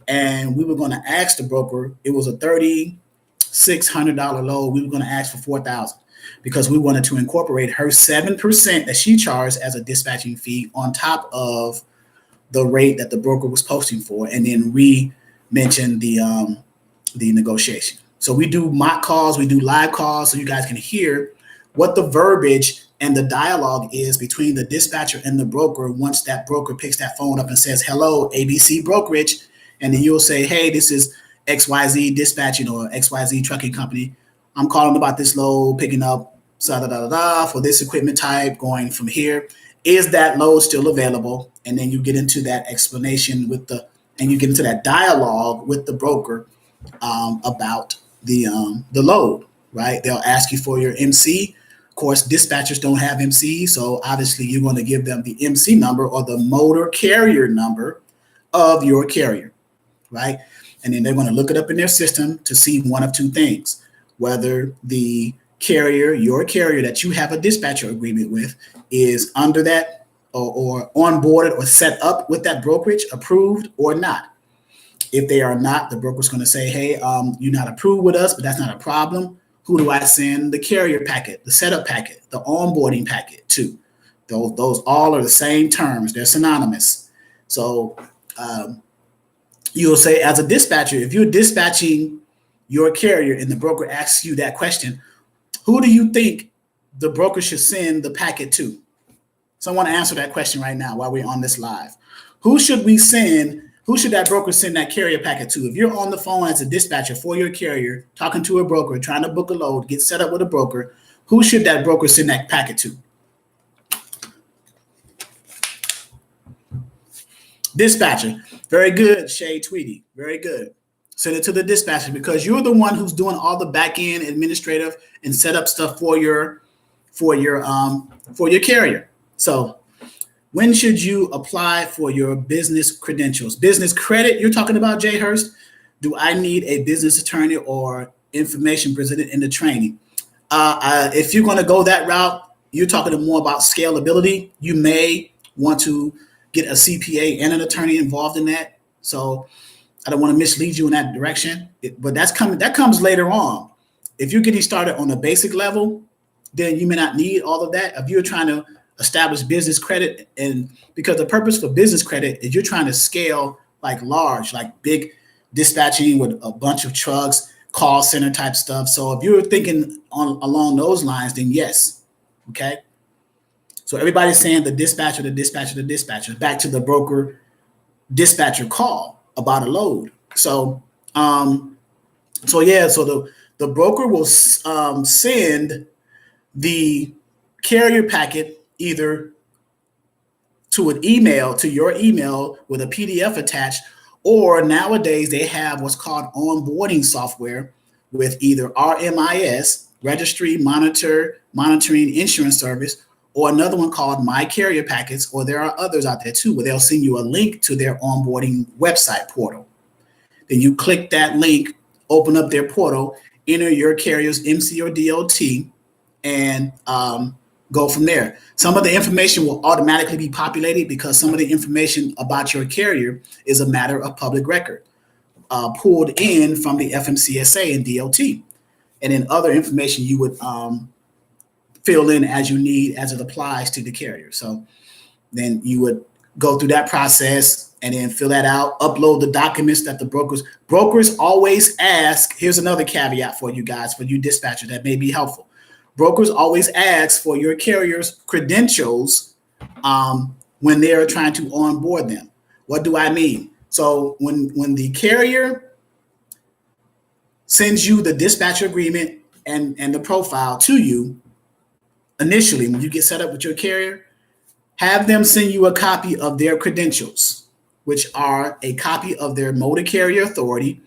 Speaker 1: And we were going to ask the broker, it was a $3,600 load. We were going to ask for $4,000 because we wanted to incorporate her 7% that she charged as a dispatching fee on top of the rate that the broker was posting for, and then mentioned the negotiation. So we do mock calls, we do live calls, so you guys can hear what the verbiage and the dialogue is between the dispatcher and the broker once that broker picks that phone up and says, hello, ABC Brokerage. And then you'll say, hey, this is XYZ Dispatching or XYZ Trucking Company. I'm calling about this load, picking up for this equipment type, going from here. Is that load still available? And then you get into that explanation and you get into that dialogue with the broker about the load, right? They'll ask you for your MC. Of course, dispatchers don't have MC, so obviously you're going to give them the MC number or the motor carrier number of your carrier, right? And then they're going to look it up in their system to see one of two things, whether the carrier, your carrier that you have a dispatcher agreement with, is under that or onboarded or set up with that brokerage, approved or not. If they are not, the broker's going to say, hey, you're not approved with us, but that's not a problem. Who do I send the carrier packet, the setup packet, the onboarding packet to? Those all are the same terms. They're synonymous. So you'll say, as a dispatcher, if you're dispatching your carrier and the broker asks you that question, who do you think the broker should send the packet to? Someone answer that question right now while we're on this live. Who should that broker send that carrier packet to? If you're on the phone as a dispatcher for your carrier, talking to a broker, trying to book a load, get set up with a broker, who should that broker send that packet to? Dispatcher. Very good, Shay Tweedy. Very good. Send it to the dispatcher because you're the one who's doing all the back end administrative and setup stuff for your carrier. So when should you apply for your business credentials? Business credit, you're talking about, Jay Hurst? Do I need a business attorney or information presented in the training? If you're going to go that route, you're talking more about scalability. You may want to get a CPA and an attorney involved in that. So I don't want to mislead you in that direction, but that comes later on. If you're getting started on a basic level, then you may not need all of that. If you're trying to establish business credit, and because the purpose for business credit is you're trying to scale like large, like big dispatching with a bunch of trucks, call center type stuff. So if you're thinking along those lines, then yes. Okay. So everybody's saying the dispatcher. Back to the broker dispatcher call about a load. So the broker will send the carrier packet either to your email with a PDF attached, or nowadays they have what's called onboarding software with either RMIS, Registry Monitoring Insurance Service, or another one called My Carrier Packets, or there are others out there too, where they'll send you a link to their onboarding website portal. Then you click that link, open up their portal, enter your carrier's MC or DOT, and go from there. Some of the information will automatically be populated because some of the information about your carrier is a matter of public record, pulled in from the FMCSA and DOT. And then other information you would fill in as you need as it applies to the carrier. So then you would go through that process and then fill that out, upload the documents that the brokers always ask. Here's another caveat for you guys, for you dispatchers that may be helpful. brokers always ask for your carrier's credentials when they're trying to onboard them. What do I mean? So when the carrier sends you the dispatcher agreement and the profile to you, initially, when you get set up with your carrier, have them send you a copy of their credentials, which are a copy of their motor carrier authority,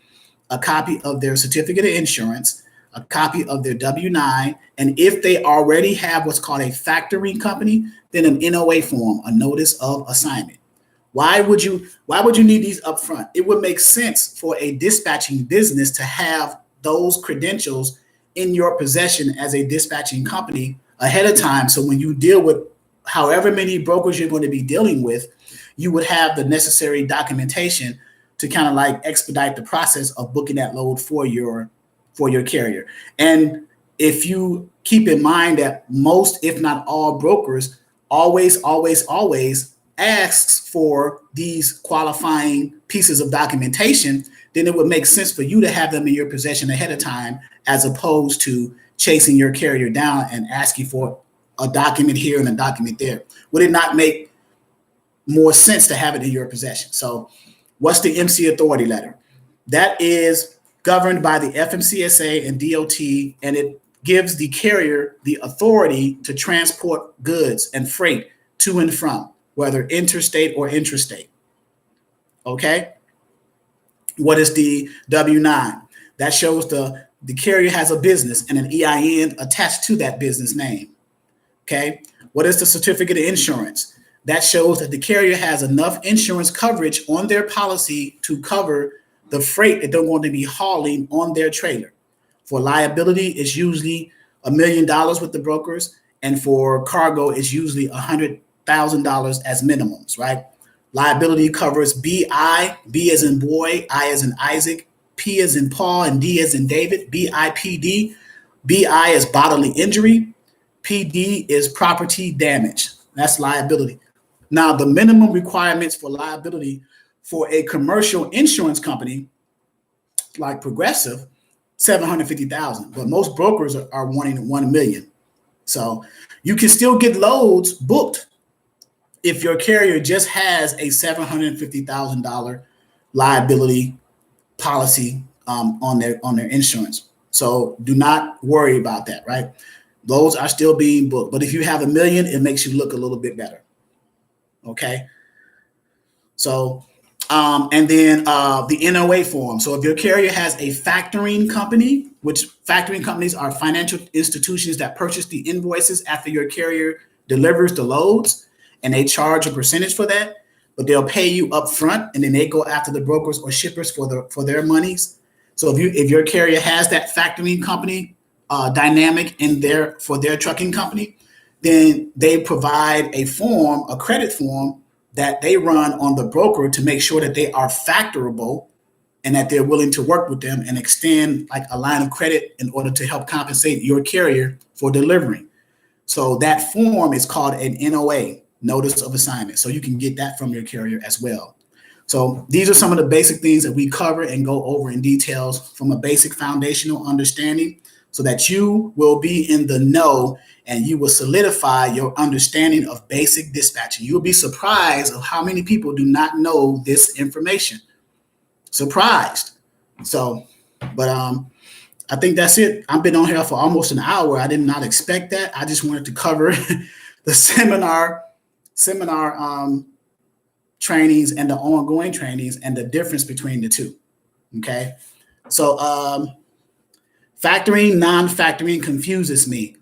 Speaker 1: a copy of their certificate of insurance, a copy of their W-9, and if they already have what's called a factoring company, then an NOA form, a notice of assignment. Why would you need these up front? It would make sense for a dispatching business to have those credentials in your possession as a dispatching company ahead of time. So when you deal with however many brokers you're going to be dealing with, you would have the necessary documentation to kind of like expedite the process of booking that load for your carrier. And if you keep in mind that most, if not all brokers always asks for these qualifying pieces of documentation, then it would make sense for you to have them in your possession ahead of time, as opposed to chasing your carrier down and asking for a document here and a document there. Would it not make more sense to have it in your possession? So what's the MC authority letter? That is governed by the FMCSA and DOT, and it gives the carrier the authority to transport goods and freight to and from, whether interstate or intrastate. Okay? What is the W-9? That shows the carrier has a business and an EIN attached to that business name. Okay? What is the certificate of insurance? That shows that the carrier has enough insurance coverage on their policy to cover the freight that they're going to be hauling on their trailer. For liability, it's usually $1 million with the brokers, and for cargo, it's usually $100,000 as minimums, right? Liability covers BI, B as in boy, I as in Isaac, P as in Paul, and D as in David, BIPD. BI is bodily injury. PD is property damage. That's liability. Now, the minimum requirements for liability for a commercial insurance company like Progressive, $750,000, but most brokers are wanting $1 million. So you can still get loads booked if your carrier just has a $750,000 liability policy on their insurance. So do not worry about that, right? Those are still being booked. But if you have $1 million, it makes you look a little bit better. Okay. So, and then the NOA form. So if your carrier has a factoring company, which factoring companies are financial institutions that purchase the invoices after your carrier delivers the loads, and they charge a percentage for that, but they'll pay you up front, and then they go after the brokers or shippers for their monies. So if your carrier has that factoring company dynamic for their trucking company, then they provide a form, a credit form that they run on the broker to make sure that they are factorable and that they're willing to work with them and extend like a line of credit in order to help compensate your carrier for delivering. So that form is called an NOA, notice of assignment. So you can get that from your carrier as well. So these are some of the basic things that we cover and go over in details from a basic foundational understanding, so that you will be in the know and you will solidify your understanding of basic dispatching. You'll be surprised of how many people do not know this information. Surprised. So, but I think that's it. I've been on here for almost an hour. I did not expect that. I just wanted to cover the seminar trainings and the ongoing trainings and the difference between the two. Okay. So factoring, non-factoring confuses me.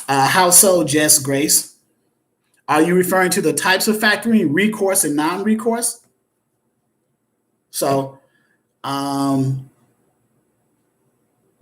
Speaker 1: How so, Jess Grace? Are you referring to the types of factoring, recourse and non-recourse? So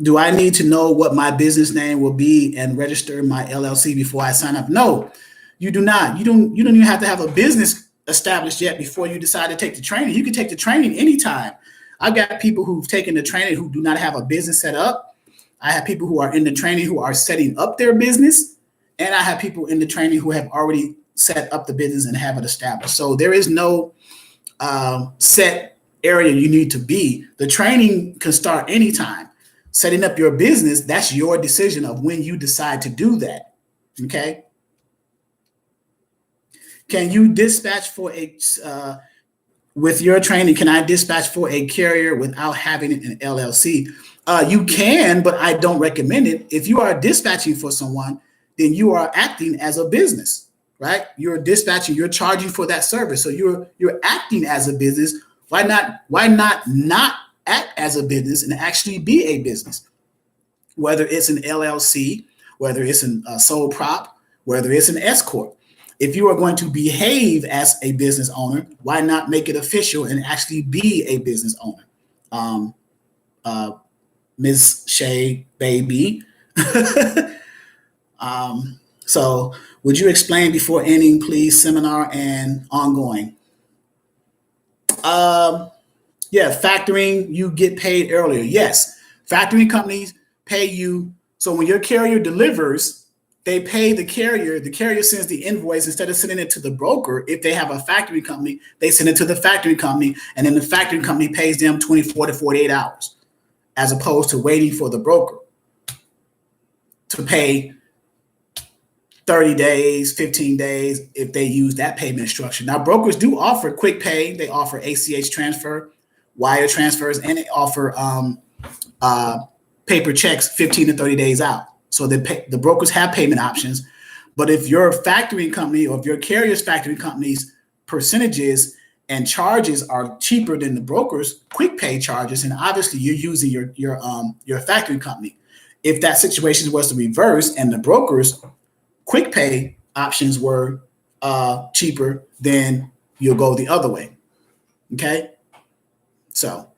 Speaker 1: do I need to know what my business name will be and register my LLC before I sign up? No, you do not. You don't even have to have a business established yet before you decide to take the training. You can take the training anytime. I've got people who've taken the training who do not have a business set up. I have people who are in the training who are setting up their business. And I have people in the training who have already set up the business and have it established. So there is no set area you need to be. The training can start anytime. setting up your business, that's your decision of when you decide to do that. Okay. Can you dispatch for with your training, can I dispatch for a carrier without having an LLC? You can, but I don't recommend it. If you are dispatching for someone, then you are acting as a business, right? You're dispatching, you're charging for that service. So you're acting as a business. Why not act as a business and actually be a business? Whether it's an LLC, whether it's a sole prop, whether it's an S corp. If you are going to behave as a business owner, why not make it official and actually be a business owner? Ms. Shay Baby. So would you explain before ending, please, seminar and ongoing? Yeah, factoring, you get paid earlier. Yes, factoring companies pay you. So when your carrier delivers, they pay the carrier. The carrier sends the invoice instead of sending it to the broker. If they have a factoring company, they send it to the factoring company, and then the factoring company pays them 24 to 48 hours, as opposed to waiting for the broker to pay 30 days, 15 days if they use that payment structure. Now, brokers do offer quick pay. They offer ACH transfer, wire transfers, and they offer paper checks 15 to 30 days out. So the brokers have payment options. But if your factoring company or if your carrier's factoring company's percentages and charges are cheaper than the broker's quick pay charges, and obviously you're using your factoring company. If that situation was the reverse and the broker's quick pay options were cheaper, then you'll go the other way. Okay? So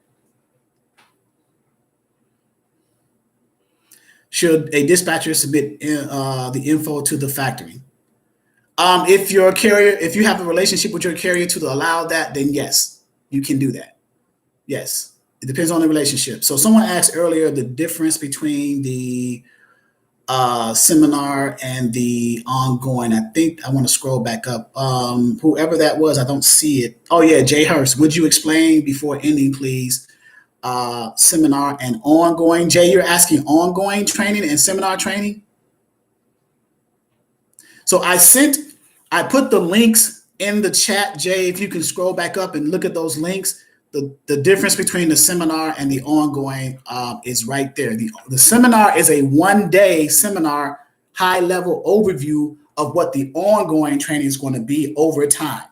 Speaker 1: should a dispatcher submit the info to the factory? If you have a relationship with your carrier to allow that, then yes, you can do that. Yes, it depends on the relationship. So someone asked earlier the difference between the seminar and the ongoing. I think I want to scroll back up. Whoever that was, I don't see it. Oh yeah, Jay Hurst. Would you explain before ending, please? Seminar and ongoing. Jay, you're asking ongoing training and seminar training. So I put the links in the chat, Jay. If you can scroll back up and look at those links, the difference between the seminar and the ongoing is right there. The seminar is a one-day seminar, high-level overview of what the ongoing training is going to be over time.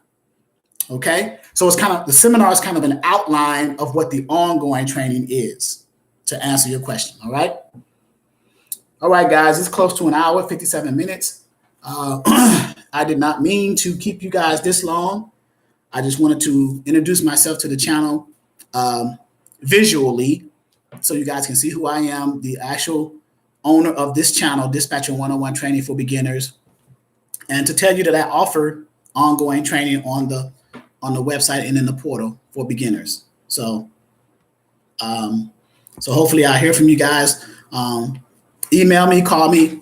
Speaker 1: Okay, so the seminar is kind of an outline of what the ongoing training is, to answer your question. All right, guys, it's close to an hour, 57 minutes. I did not mean to keep you guys this long. I just wanted to introduce myself to the channel visually, so you guys can see who I am, the actual owner of this channel, Dispatcher 101 Training for Beginners, and to tell you that I offer ongoing training on the website and in the portal for beginners. So hopefully I'll hear from you guys. Email me, call me.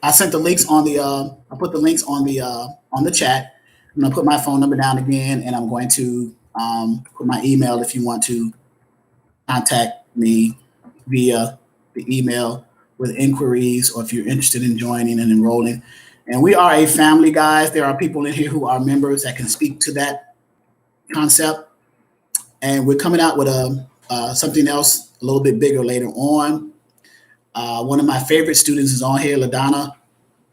Speaker 1: I sent the links I put the links on the chat. I'm gonna put my phone number down again, and I'm going to put my email if you want to contact me via the email with inquiries, or if you're interested in joining and enrolling. And we are a family, guys. There are people in here who are members that can speak to that concept. And we're coming out with something else a little bit bigger later on. One of my favorite students is on here, LaDonna.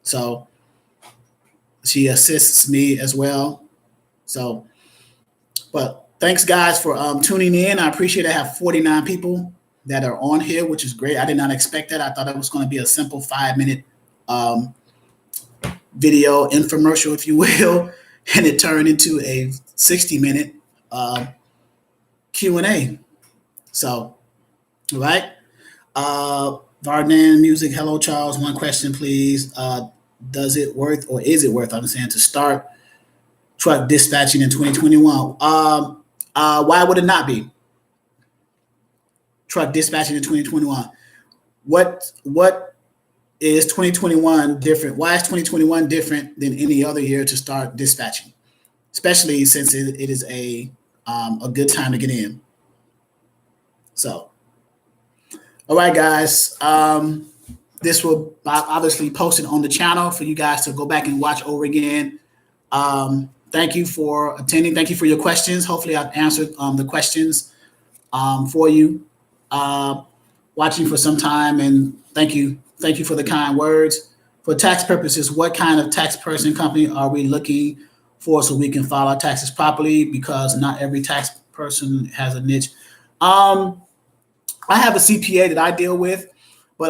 Speaker 1: So she assists me as well. So, but thanks, guys, for tuning in. I appreciate it. I have 49 people that are on here, which is great. I did not expect that. I thought it was going to be a simple 5-minute video infomercial, if you will, and it turned into a 60-minute Q&A. So, all right. Vardan Music, hello, Charles. One question, please. Is it worth, I'm saying, to start truck dispatching in 2021? Why would it not be? Truck dispatching in 2021. What is 2021 different? Why is 2021 different than any other year to start dispatching? Especially since it is a good time to get in. So, All right, guys. This will obviously post it on the channel for you guys to go back and watch over again. Thank you for attending. Thank you for your questions. Hopefully I've answered the questions for you. Watching for some time, and thank you for the kind words. For tax purposes, what kind of tax person company are we looking for so we can file our taxes properly? Because not every tax person has a niche. I have a CPA that I deal with, but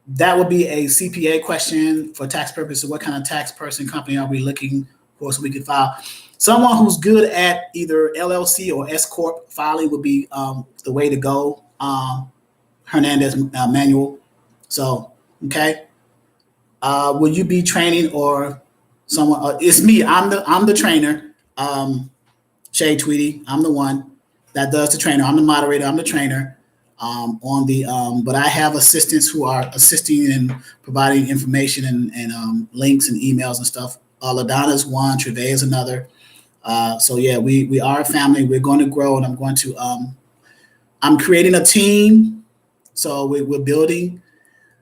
Speaker 1: that would be a CPA question for tax purposes. What kind of tax person company are we looking for so we can file? Someone who's good at either LLC or S Corp filing would be the way to go. Hernandez Manuel. So, okay. Will you be training or someone? It's me. I'm the trainer. Shay Tweedy. I'm the one that does the trainer. I'm the moderator. I'm the trainer. But I have assistants who are assisting and providing information and links and emails and stuff. LaDonna's one. Trevay is another. So yeah, we are a family. We're going to grow, and I'm going to. I'm creating a team. So we're building,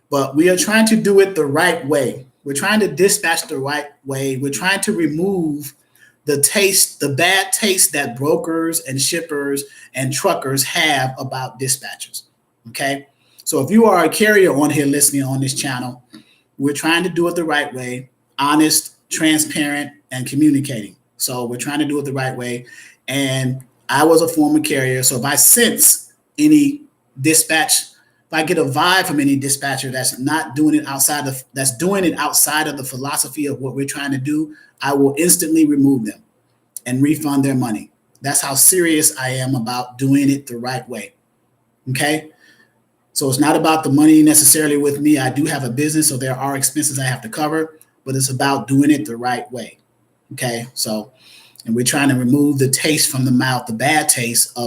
Speaker 1: but we are trying to do it the right way. We're trying to dispatch the right way. We're trying to remove the bad taste that brokers and shippers and truckers have about dispatchers. Okay. So if you are a carrier on here listening on this channel, we're trying to do it the right way, honest, transparent, and communicating. So we're trying to do it the right way. And I was a former carrier. So if I sense any dispatch, if I get a vibe from any dispatcher that's not doing it that's doing it outside of the philosophy of what we're trying to do, I will instantly remove them and refund their money. That's how serious I am about doing it the right way. Okay. So it's not about the money necessarily with me. I do have a business, so there are expenses I have to cover, but it's about doing it the right way. Okay. So, and we're trying to remove the taste from the mouth, the bad taste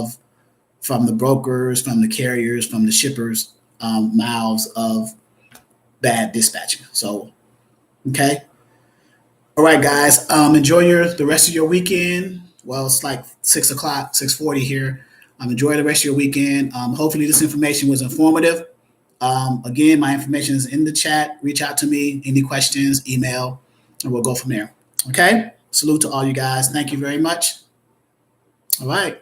Speaker 1: from the brokers, from the carriers, from the shippers' mouths of bad dispatching. So, okay. All right, guys. Enjoy the rest of your weekend. Well, it's like 6 o'clock, 6:40 here. Enjoy the rest of your weekend. Hopefully this information was informative. Again, my information is in the chat. Reach out to me. Any questions, email, and we'll go from there. Okay. Salute to all you guys. Thank you very much. All right.